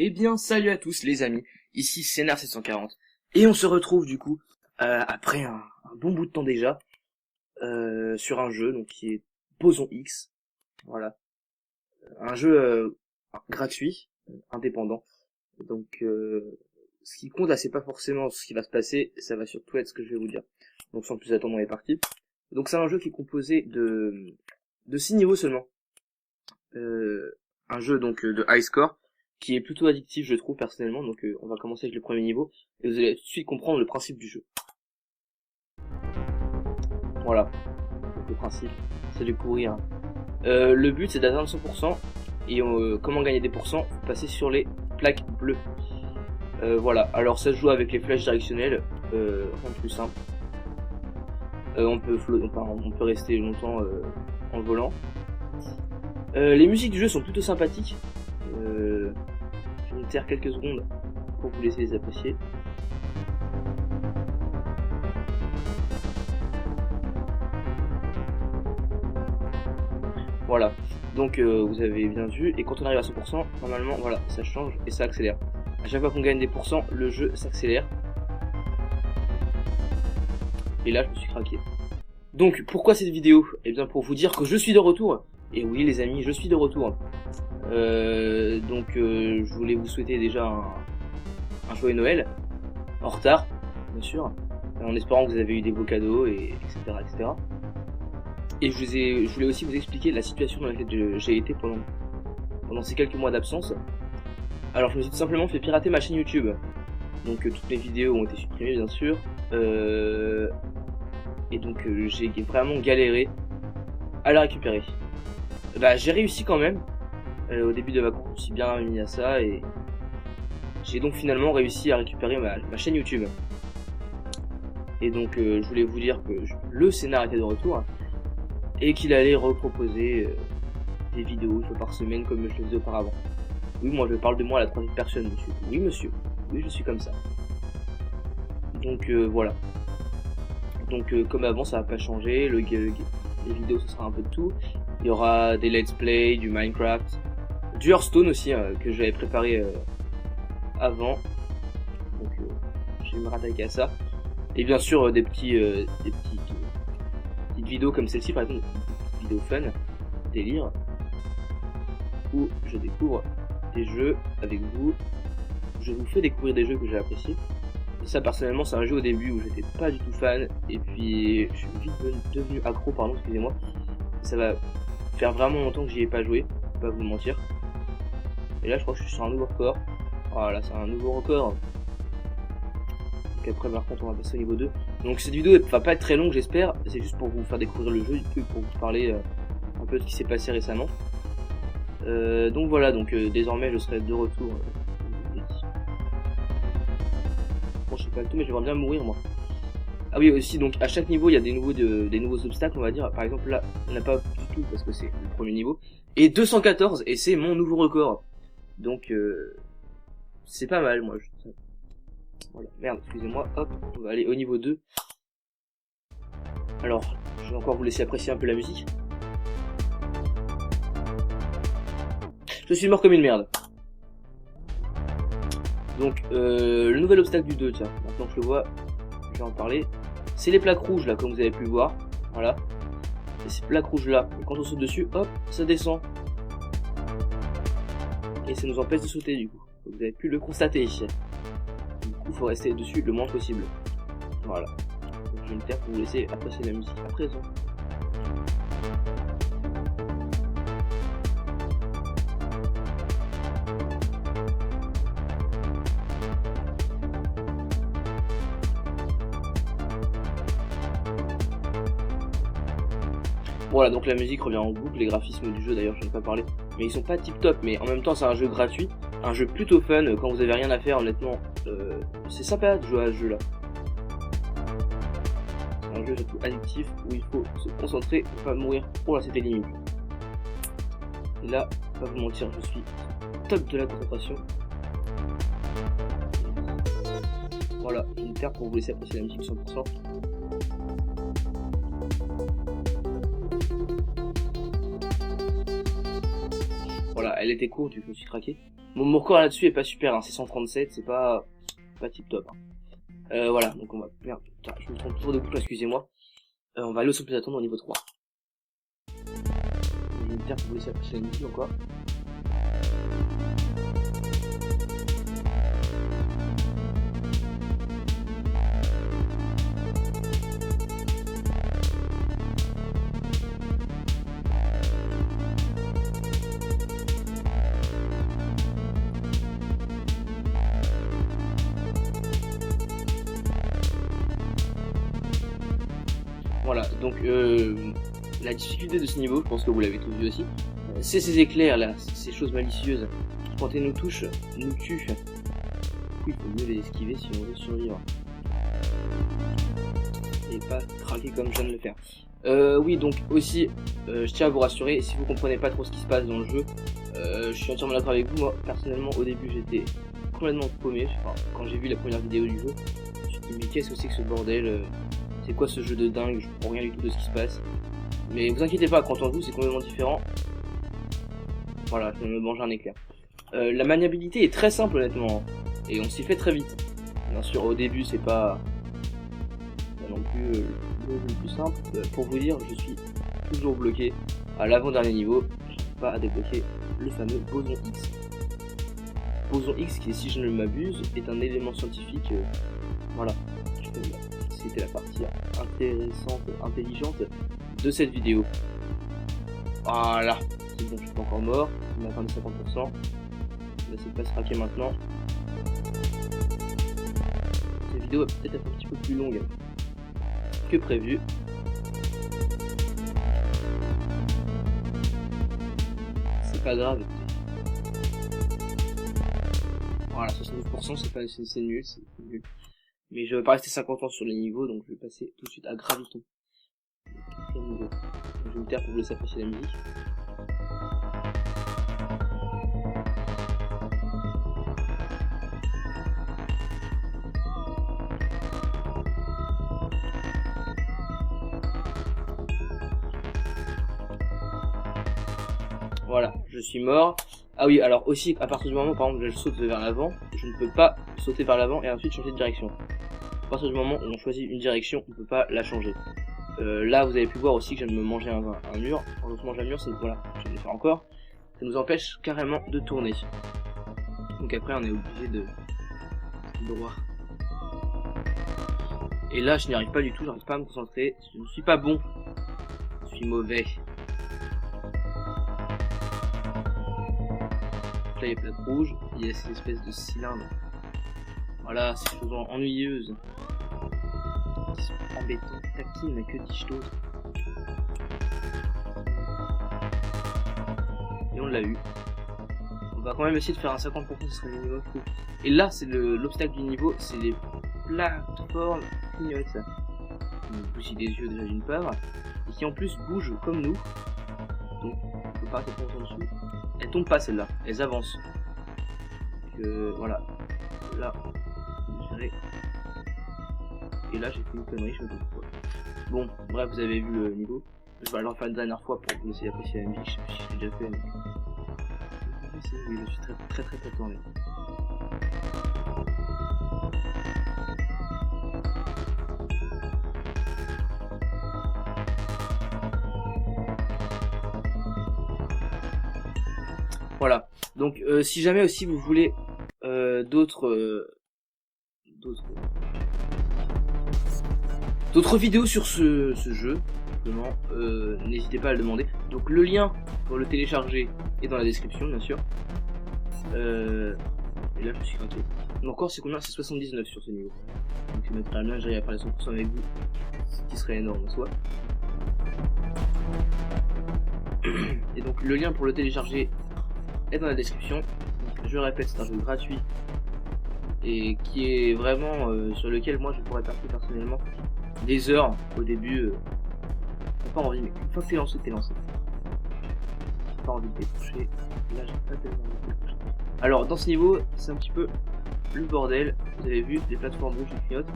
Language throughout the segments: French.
Eh bien, salut à tous les amis, ici Scénar 740, et on se retrouve du coup, après un bon bout de temps déjà, sur un jeu donc qui est Boson X, voilà, un jeu gratuit, indépendant, donc ce qui compte là c'est pas forcément ce qui va se passer, ça va surtout être ce que je vais vous dire, donc sans plus attendre on est parti. Donc c'est un jeu qui est composé de 6 niveaux seulement, un jeu donc de high score, qui est plutôt addictif je trouve personnellement, donc on va commencer avec le premier niveau, et vous allez tout de suite comprendre le principe du jeu. Voilà, donc le principe, c'est de courir. Le but c'est d'atteindre 100%, et comment gagner des pourcents, passer sur les plaques bleues. Voilà, alors ça se joue avec les flèches directionnelles, rien de plus simple. On peut rester longtemps en volant. Les musiques du jeu sont plutôt sympathiques. Je vais me taire quelques secondes pour vous laisser les apprécier. Voilà, donc vous avez bien vu, et quand on arrive à 100%, normalement, voilà, ça change et ça accélère. À chaque fois qu'on gagne des pourcents, le jeu s'accélère. Et là, je me suis craqué. Donc, pourquoi cette vidéo? Eh bien, pour vous dire que je suis de retour. Et oui, les amis, je suis de retour. Je voulais vous souhaiter déjà un joyeux Noël, en retard, bien sûr, en espérant que vous avez eu des beaux cadeaux, etc., etc. Et je voulais aussi vous expliquer la situation dans laquelle j'ai été pendant ces quelques mois d'absence. Alors, je me suis tout simplement fait pirater ma chaîne YouTube. Donc, toutes mes vidéos ont été supprimées, bien sûr. Et donc, j'ai vraiment galéré à la récupérer. Bah, j'ai réussi quand même. Au début de vacances, je me suis bien mis à ça et j'ai donc finalement réussi à récupérer ma chaîne YouTube. Et donc je voulais vous dire que le scénar était de retour et qu'il allait reproposer des vidéos une fois par semaine comme je le faisais auparavant. Oui, moi je parle de moi à la troisième personne, monsieur. Oui, monsieur. Oui, je suis comme ça. Donc voilà. Donc comme avant, ça va pas changer. Les vidéos, ce sera un peu de tout. Il y aura des let's play, du Minecraft, du Hearthstone aussi, que j'avais préparé avant. Donc je vais me rattaquer à ça. Et bien sûr des petites vidéos comme celle-ci, par exemple, des petites vidéos fun, délire, où je découvre des jeux avec vous. Je vous fais découvrir des jeux que j'ai appréciés. Et ça personnellement c'est un jeu au début où j'étais pas du tout fan, et puis je suis vite devenu accro, pardon, excusez-moi. Ça va faire vraiment longtemps que j'y ai pas joué, je vais pas vous mentir. Et là je crois que je suis sur un nouveau record. Voilà, c'est un nouveau record. Donc après par contre on va passer au niveau 2. Donc cette vidéo va pas être très longue j'espère, c'est juste pour vous faire découvrir le jeu et pour vous parler un peu de ce qui s'est passé récemment. Donc voilà, donc désormais je serai de retour. Bon, je sais pas le tout, mais j'aimerais bien mourir moi. Ah oui, aussi, donc à chaque niveau il y a des nouveaux obstacles, on va dire. Par exemple là on n'a pas du tout parce que c'est le premier niveau, et 214, et c'est mon nouveau record. Donc c'est pas mal, moi. Voilà, merde, excusez-moi. Hop, on va aller au niveau 2. Alors, je vais encore vous laisser apprécier un peu la musique. Je suis mort comme une merde. Donc, le nouvel obstacle du 2, tiens, maintenant que je le vois, je vais en parler. C'est les plaques rouges, là, comme vous avez pu le voir. Voilà. Et ces plaques rouges là, quand on saute dessus, hop, ça descend. Et ça nous empêche de sauter du coup. Vous avez pu le constater. Du coup, faut rester dessus le moins possible. Voilà. Donc, je vais me taire pour vous laisser apprécier la musique à présent. Voilà, donc la musique revient en boucle, les graphismes du jeu d'ailleurs je n'ai pas parlé, mais ils sont pas tip top, mais en même temps c'est un jeu gratuit, un jeu plutôt fun, quand vous avez rien à faire honnêtement, c'est sympa de jouer à ce jeu là. C'est un jeu surtout addictif où il faut se concentrer pour pas mourir. Oh là c'était limite. Et là, pas vous mentir, je suis top de la concentration. Voilà, je vais me taire pour vous laisser apprécier la musique 100%. Voilà, elle était courte, je me suis craqué. Mon record là-dessus est pas super, hein, c'est 137, c'est pas tip top. Hein. Voilà, donc on va... Merde, putain, je me trompe toujours de boucle, excusez-moi. On va aller au centre d'attente au niveau 3. Je vais me dire que vous laissez approcher la musique encore. Voilà, donc la difficulté de ce niveau, je pense que vous l'avez tous vu aussi, c'est ces éclairs là, ces choses malicieuses. Quand elles nous touchent, nous tuent. Du coup, il faut mieux les esquiver si on veut survivre. Et pas craquer comme je viens de le faire. Oui, donc aussi, je tiens à vous rassurer, si vous comprenez pas trop ce qui se passe dans le jeu, je suis entièrement d'accord avec vous. Moi, personnellement, au début, j'étais complètement paumé. Enfin, quand j'ai vu la première vidéo du jeu, je me suis dit, mais qu'est-ce que c'est que ce bordel c'est quoi ce jeu de dingue, je comprends rien du tout de ce qui se passe. Mais vous inquiétez pas, quand on joue, c'est complètement différent. Voilà, je vais me manger un éclair. La maniabilité est très simple, honnêtement. Et on s'y fait très vite. Bien sûr, au début, c'est pas non plus le plus simple. Pour vous dire, je suis toujours bloqué à l'avant-dernier niveau. Je n'arrive pas à débloquer le fameux boson X. Boson X, qui, si je ne m'abuse, est un élément scientifique. Voilà. C'était la partie intéressante, intelligente de cette vidéo. Voilà, c'est bon, je suis pas encore mort, on a atteint les 50%. On va essayer de pas se raquer maintenant. Cette vidéo va peut-être être un petit peu plus longue que prévu. C'est pas grave. Voilà, 69%, c'est nul, c'est nul. Mais je vais pas rester 50 ans sur les niveaux, donc je vais passer tout de suite à Graviton. Niveau. Je vais me taire pour vous laisser apprécier la musique. Voilà, je suis mort. Ah oui, alors aussi, à partir du moment, par exemple, je saute vers l'avant, je ne peux pas sauter vers l'avant et ensuite changer de direction. À partir du moment où on choisit une direction, on ne peut pas la changer. Là, vous avez pu voir aussi que je viens de me manger un mur. Quand on se mange un mur, c'est voilà, je vais le faire encore. Ça nous empêche carrément de tourner. Donc après, on est obligé de droit. Et là, je n'y arrive pas du tout, j'arrive pas à me concentrer. Je ne suis pas bon. Je suis mauvais. Là, il y a plein de rouge. Il y a cette espèce de cylindre. Voilà, ces choses ennuyeuses. Embêtant, taquine, mais que dis-je d'autre? Et on l'a eu. On va quand même essayer de faire un 50%, ce serait le minimum. Et là, c'est l'obstacle du niveau, c'est les plateformes clignotes. Qui nous bougent des yeux déjà d'une part, et qui en plus bougent comme nous. Donc, on peut pas arrêter de tomber en dessous. Elles tombent pas celles-là, elles avancent. Donc voilà. Là, je dirais. Et là, j'ai fait une connerie, je me trompe pas. Bon, bref, vous avez vu le niveau. Je vais aller en faire une dernière fois pour vous laisser apprécier la musique. Je sais pas si je l'ai déjà fait, mais. Oui, je suis très tourné. Voilà. Donc, si jamais aussi vous voulez d'autres vidéos sur ce jeu, simplement, n'hésitez pas à le demander. Donc le lien pour le télécharger est dans la description, bien sûr. Et là je suis craqué. Donc encore c'est combien? C'est 79 sur ce niveau. Donc je mettrai un lien, j'arrive à parler 100% avec vous, ce qui serait énorme en soi. Et donc le lien pour le télécharger est dans la description. Donc, je répète, c'est un jeu gratuit et qui est vraiment sur lequel moi je pourrais passer personnellement des heures au début. T'as pas envie, mais une fois que t'es lancé, t'es lancé. J'ai pas envie de décrocher. Là, j'ai pas tellement envie de décrocher. Alors, dans ce niveau, c'est un petit peu le bordel. Vous avez vu, des plateformes rouges qui clignotent.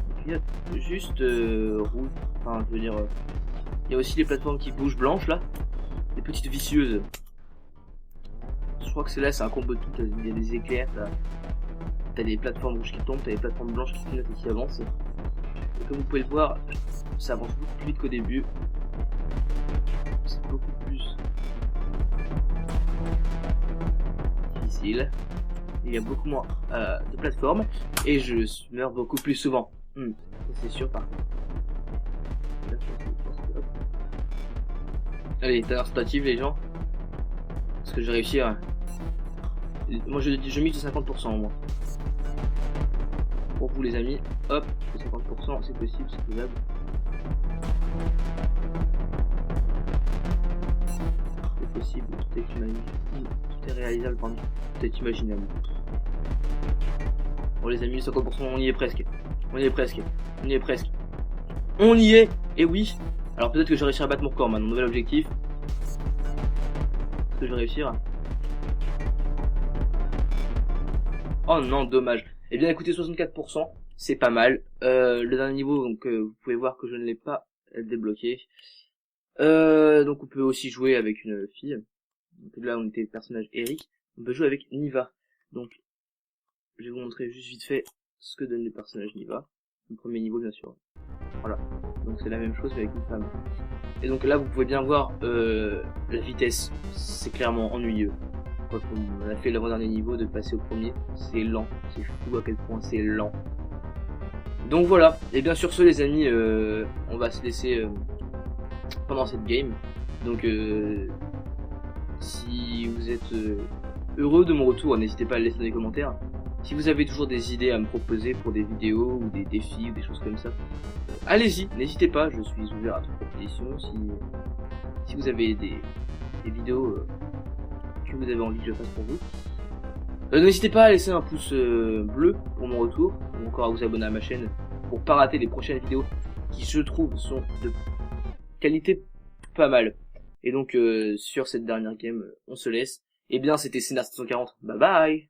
Ils clignotent juste rouge. Enfin, je veux dire, il y a aussi les plateformes qui bougent blanches là. Des petites vicieuses. Je crois que c'est là, c'est un combo de tout. Il y a des éclairs, t'as des plateformes rouges qui tombent, t'as des plateformes blanches qui clignotent et qui avancent. Et comme vous pouvez le voir, ça avance beaucoup plus vite qu'au début. C'est beaucoup plus difficile. Il y a beaucoup moins de plateformes et je meurs beaucoup plus souvent. C'est sûr par contre. Allez, talent sportif les gens. Est-ce que je vais réussir? Moi je mise de 50% au moins. Pour vous les amis, hop, 50% c'est possible, c'est faisable. C'est possible, tout est imaginable. Tout est réalisable, pardon. Tout est imaginable. Bon les amis, 50% on y est presque. On y est presque. On y est presque. On y est. Et oui. Alors peut-être que je vais réussir à battre mon record maintenant. Nouvel objectif. Est-ce que je vais réussir? Oh non, dommage. Eh bien écoutez, 64%, c'est pas mal. Le dernier niveau, donc vous pouvez voir que je ne l'ai pas débloqué. Donc on peut aussi jouer avec une fille. Donc là on était le personnage Eric. On peut jouer avec Niva. Donc je vais vous montrer juste vite fait ce que donne le personnage Niva. Le premier niveau bien sûr. Voilà. Donc c'est la même chose mais avec une femme. Et donc là vous pouvez bien voir la vitesse. C'est clairement ennuyeux. Quand on a fait l'avant-dernier niveau, de passer au premier, c'est lent. C'est fou à quel point c'est lent. Donc voilà. Et bien sur ce les amis, on va se laisser pendant cette game. Donc si vous êtes heureux de mon retour, n'hésitez pas à le laisser dans les commentaires. Si vous avez toujours des idées à me proposer pour des vidéos ou des défis ou des choses comme ça, allez-y, n'hésitez pas, je suis ouvert à toute proposition. Si vous avez des vidéos que vous avez envie que je fasse pour vous, n'hésitez pas à laisser un pouce bleu pour mon retour, ou encore à vous abonner à ma chaîne pour pas rater les prochaines vidéos qui je trouve sont de qualité pas mal. Et donc sur cette dernière game, on se laisse. Et bien c'était Scénar 740, bye bye.